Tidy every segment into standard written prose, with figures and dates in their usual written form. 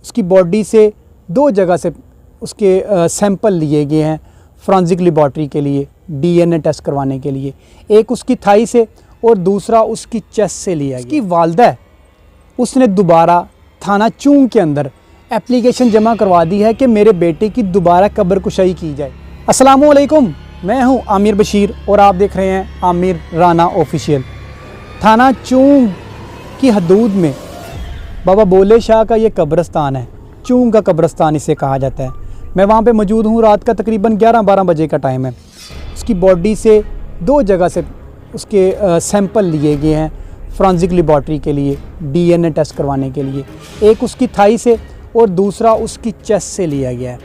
उसकी बॉडी से 2 जगह से उसके सैंपल लिए गए हैं फॉरेंसिक लेबॉरेटरी के लिए, डीएनए टेस्ट करवाने के लिए। एक उसकी थाई से और दूसरा उसकी चेस्ट से लिया गया। उसकी वालदा है, उसने दोबारा थाना चूंग के अंदर एप्लीकेशन जमा करवा दी है कि मेरे बेटे की दोबारा कब्र कुशाई की जाए। अस्सलामु अलैकुम, मैं हूं आमिर बशीर और आप देख रहे हैं आमिर राना ऑफिशियल। थाना चूंग की हदूद में बाबा बोले शाह का ये कब्रस्तान है, चूंग का कब्रस्तान इसे कहा जाता है। मैं वहाँ पे मौजूद हूँ, रात का तकरीबन 11-12 बजे का टाइम है। उसकी बॉडी से 2 जगह से उसके सैंपल लिए गए हैं फॉरेंसिक लेबॉरेटरी के लिए, डीएनए टेस्ट करवाने के लिए। एक उसकी थाई से और दूसरा उसकी चेस्ट से लिया गया है।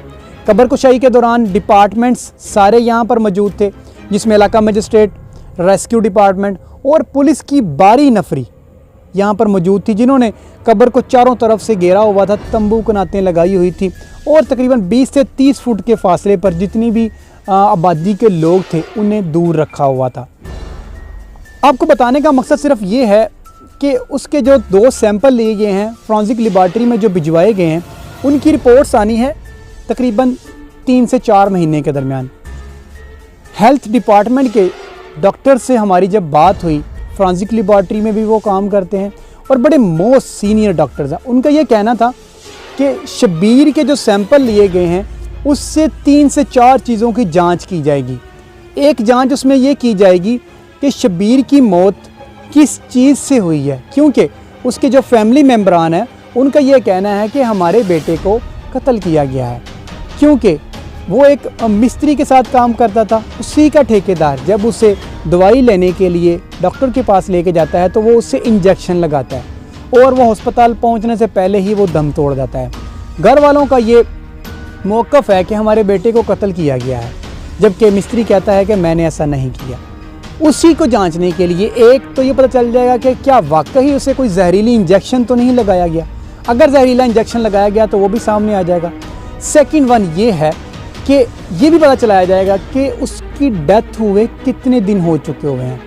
कब्र कुशाई के दौरान डिपार्टमेंट्स सारे यहाँ पर मौजूद थे, जिसमें इलाका मजिस्ट्रेट, रेस्क्यू डिपार्टमेंट और पुलिस की बारी नफरी यहाँ पर मौजूद थी, जिन्होंने कब्र को चारों तरफ से घेरा हुआ था, तंबू कनातें लगाई हुई थी और तकरीबन 20 से 30 फुट के फासले पर जितनी भी आबादी के लोग थे उन्हें दूर रखा हुआ था। आपको बताने का मकसद सिर्फ ये है कि उसके जो 2 सैंपल लिए गए हैं फॉरेंसिक लेबॉरेटरी में जो भिजवाए गए हैं, उनकी रिपोर्ट्स आनी है तकरीबन 3 से 4 महीने के दरमियान। हेल्थ डिपार्टमेंट के डॉक्टर से हमारी जब बात हुई, फॉरेंसिक लेबॉरेटरी में भी वो काम करते हैं और बड़े मोस्ट सीनियर डॉक्टर्स हैं, उनका ये कहना था कि शब्बीर के जो सैंपल लिए गए हैं उससे 3 से 4 चीज़ों की जांच की जाएगी। एक जांच उसमें ये की जाएगी कि शब्बीर की मौत किस चीज़ से हुई है, क्योंकि उसके जो फैमिली मेम्बरान हैं उनका ये कहना है कि हमारे बेटे को कत्ल किया गया है, क्योंकि वो एक मिस्त्री के साथ काम करता था। उसी का ठेकेदार जब उसे दवाई लेने के लिए डॉक्टर के पास लेके जाता है तो वो उससे इंजेक्शन लगाता है और वो अस्पताल पहुंचने से पहले ही वो दम तोड़ जाता है। घर वालों का ये मौक़िफ़ है कि हमारे बेटे को कत्ल किया गया है, जबकि मिस्त्री कहता है कि मैंने ऐसा नहीं किया। उसी को जांचने के लिए एक तो ये पता चल जाएगा कि क्या वाकई उसे कोई जहरीली इंजेक्शन तो नहीं लगाया गया। अगर जहरीला इंजेक्शन लगाया गया तो वो भी सामने आ जाएगा। सेकंड वन ये है कि ये भी पता चलाया जाएगा कि उसकी डेथ हुए कितने दिन हो चुके हुए हैं,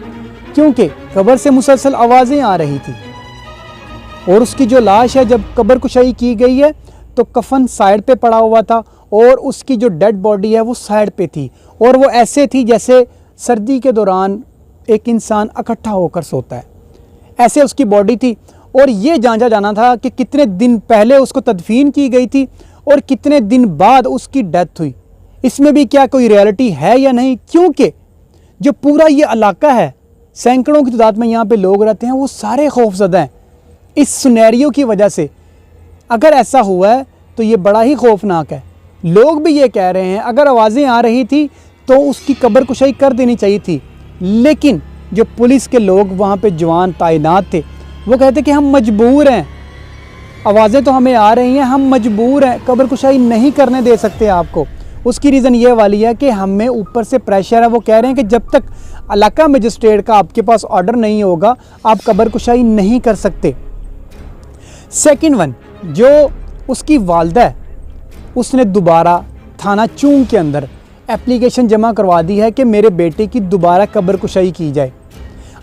क्योंकि कब्र से मुसलसल आवाज़ें आ रही थी और उसकी जो लाश है जब कब्र कुशाई की गई है तो कफन साइड पे पड़ा हुआ था और उसकी जो डेड बॉडी है वो साइड पे थी और वो ऐसे थी जैसे सर्दी के दौरान एक इंसान इकट्ठा होकर सोता है, ऐसे उसकी बॉडी थी। और ये जांचा जाना था कि कितने दिन पहले उसको तदफीन की गई थी और कितने दिन बाद उसकी डेथ हुई। इसमें भी क्या कोई रियलिटी है या नहीं, क्योंकि जो पूरा ये इलाका है, सैकड़ों की तादाद में यहाँ पे लोग रहते हैं, वो सारे खौफजदा हैं इस सिनेरियो की वजह से। अगर ऐसा हुआ है तो ये बड़ा ही खौफनाक है। लोग भी ये कह रहे हैं अगर आवाज़ें आ रही थी तो उसकी कब्र कुशाई कर देनी चाहिए थी, लेकिन जो पुलिस के लोग वहाँ पे जवान तैनात थे वो कहते कि हम मजबूर हैं, आवाज़ें तो हमें आ रही हैं, हम मजबूर हैं, कब्र कुशाई नहीं करने दे सकते आपको। उसकी रीज़न ये वाली है कि हमें ऊपर से प्रेशर है, वो कह रहे हैं कि जब तक इलाका मजिस्ट्रेट का आपके पास ऑर्डर नहीं होगा आप कब्र कुशाई नहीं कर सकते। सेकंड वन, जो उसकी वालदा है उसने दोबारा थाना चूंग के अंदर एप्लीकेशन जमा करवा दी है कि मेरे बेटे की दोबारा कब्र कुशाई की जाए।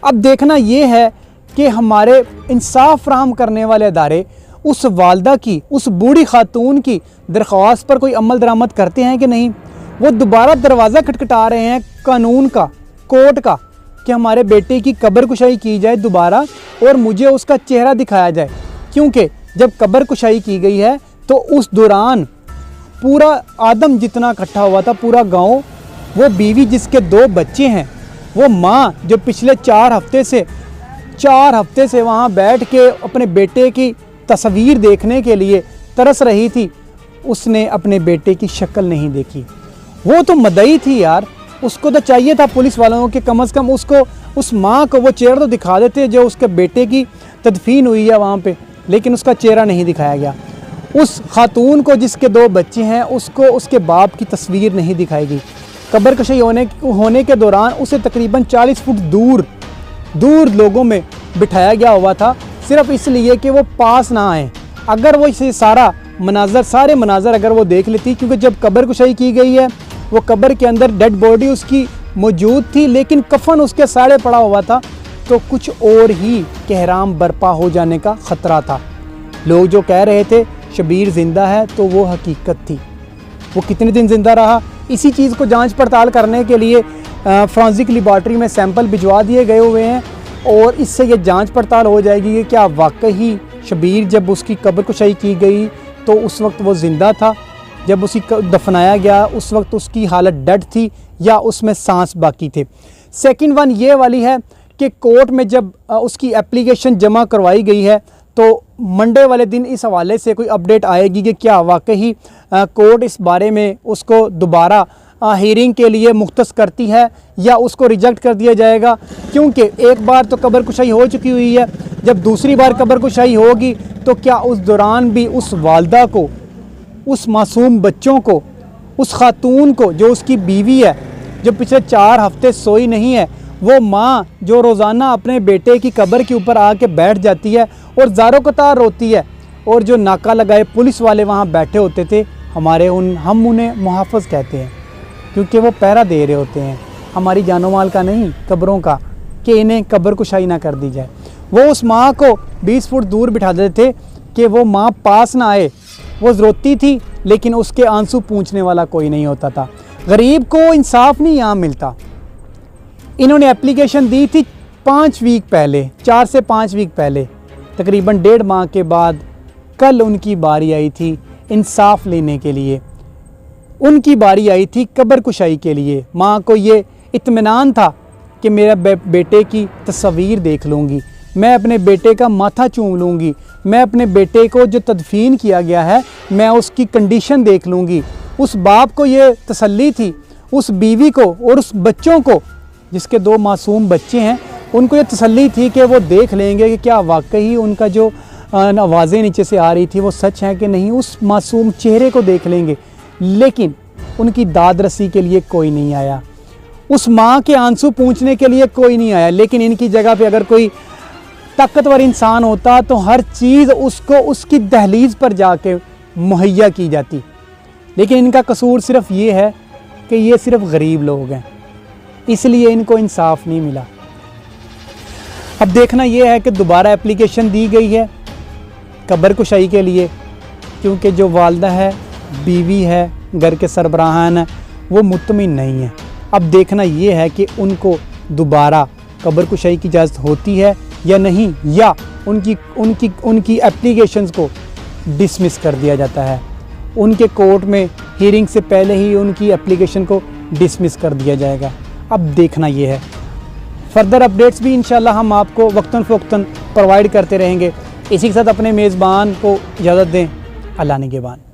अब देखना ये है कि हमारे इंसाफ फराहम करने वाले अदारे उस वालदा की, उस बूढ़ी खातून की दरख्वास्त पर कोई अमल दरामद करते हैं कि नहीं। वो दोबारा दरवाज़ा खटखटा रहे हैं कानून का, कोर्ट का, कि हमारे बेटे की कब्र कुशाई की जाए दोबारा और मुझे उसका चेहरा दिखाया जाए, क्योंकि जब कब्र कुशाई की गई है तो उस दौरान पूरा आदम जितना इकट्ठा हुआ था, पूरा गांव, वो बीवी जिसके 2 बच्चे हैं, वो माँ जो पिछले 4 हफ्ते से वहाँ बैठ के अपने बेटे की तस्वीर देखने के लिए तरस रही थी, उसने अपने बेटे की शक्ल नहीं देखी। वो तो मदई थी यार, उसको तो चाहिए था पुलिस वालों के कम से कम उसको, उस माँ को वो चेहरा तो दिखा देते जो उसके बेटे की तदफीन हुई है वहाँ पे, लेकिन उसका चेहरा नहीं दिखाया गया। उस खातून को जिसके 2 बच्चे हैं उसको उसके बाप की तस्वीर नहीं दिखाई गई। कब्र कुशाई होने के दौरान उसे तकरीबन 40 फुट दूर लोगों में बिठाया गया हुआ था, सिर्फ इसलिए कि वो पास ना आए। अगर वो इसे सारे मनाजर अगर वो देख लेती, क्योंकि जब कब्र कुशाई की गई है वो कब्र के अंदर डेड बॉडी उसकी मौजूद थी, लेकिन कफन उसके साड़े पड़ा हुआ था, तो कुछ और ही कहराम बर्पा हो जाने का ख़तरा था। लोग जो कह रहे थे शबीर ज़िंदा है तो वो हकीकत थी। वो कितने दिन ज़िंदा रहा, इसी चीज़ को जांच पड़ताल करने के लिए फॉरेंसिक लेबॉरेटरी में सैंपल भिजवा दिए गए हुए हैं और इससे ये जांच पड़ताल हो जाएगी कि क्या वाकई शबीर जब उसकी कब्र कुशाई की गई तो उस वक्त वो ज़िंदा था, जब उसी दफनाया गया उस वक्त उसकी हालत डेड थी या उसमें सांस बाकी थे। सेकंड वन ये वाली है कि कोर्ट में जब उसकी एप्लीकेशन जमा करवाई गई है तो मंडे वाले दिन इस हवाले से कोई अपडेट आएगी कि क्या वाकई कोर्ट इस बारे में उसको दोबारा हीयरिंग के लिए मुख्तस करती है या उसको रिजेक्ट कर दिया जाएगा, क्योंकि एक बार तो कब्र कुशाई हो चुकी हुई है। जब दूसरी बार कब्र कुशाई होगी तो क्या उस दौरान भी उस वालदा को, उस मासूम बच्चों को, उस खातून को जो उसकी बीवी है, जो पिछले 4 हफ्ते सोई नहीं है, वो माँ जो रोज़ाना अपने बेटे की कब्र के ऊपर आके बैठ जाती है और ज़ारो कतार रोती है, और जो नाका लगाए पुलिस वाले वहाँ बैठे होते थे, हम उन्हें मुहाफ़िज़ कहते हैं क्योंकि वो पहरा दे रहे होते हैं हमारी जानो माल का नहीं, कब्रों का, कि इन्हें कब्र कुशाई ना कर दी जाए। वो उस माँ को 20 फुट दूर बिठा देते थे कि वो माँ पास ना आए। वो रोती थी लेकिन उसके आंसू पूंछने वाला कोई नहीं होता था। गरीब को इंसाफ नहीं यहाँ मिलता। इन्होंने एप्लीकेशन दी थी 5 वीक पहले, 4 से 5 वीक पहले, तकरीबन 1.5 माह के बाद कल उनकी बारी आई थी इंसाफ लेने के लिए। उनकी बारी आई थी कब्र कुशाई के लिए। माँ को ये इत्मीनान था कि मेरा बेटे की तस्वीर देख लूँगी, मैं अपने बेटे का माथा चूम लूँगी, मैं अपने बेटे को जो तदफीन किया गया है मैं उसकी कंडीशन देख लूँगी। उस बाप को ये तसल्ली थी, उस बीवी को और उस बच्चों को, जिसके 2 मासूम बच्चे हैं, उनको ये तसल्ली थी कि वो देख लेंगे कि क्या वाकई उनका जो आवाज़ें नीचे से आ रही थी वो सच है कि नहीं। उस मासूम चेहरे को देख लेंगे, लेकिन उनकी दाद रसी के लिए कोई नहीं आया। उस माँ के आंसू पूंछने के लिए कोई नहीं आया। लेकिन इनकी जगह पे अगर कोई ताकतवर इंसान होता तो हर चीज़ उसको उसकी दहलीज़ पर जाके मुहैया की जाती। लेकिन इनका कसूर सिर्फ ये है कि ये सिर्फ गरीब लोग हैं, इसलिए इनको इंसाफ नहीं मिला। अब देखना ये है कि दोबारा एप्लीकेशन दी गई है कब्र कुशाई के लिए, क्योंकि जो वालदा है, बीवी है, घर के सरबराहान है, वो मुतमिन नहीं है। अब देखना ये है कि उनको दोबारा कब्र कुशाई की इजाज़त होती है या नहीं, या उनकी एप्लीकेशंस को डिसमिस कर दिया जाता है। उनके कोर्ट में हियरिंग से पहले ही उनकी एप्लीकेशन को डिसमिस कर दिया जाएगा। अब देखना ये है। फर्दर अपडेट्स भी इंशाल्लाह हम आपको वक्तन फ़वक्तन प्रोवाइड करते रहेंगे। इसी के साथ अपने मेज़बान को इजाज़त दें। अल्लाह निगहबान।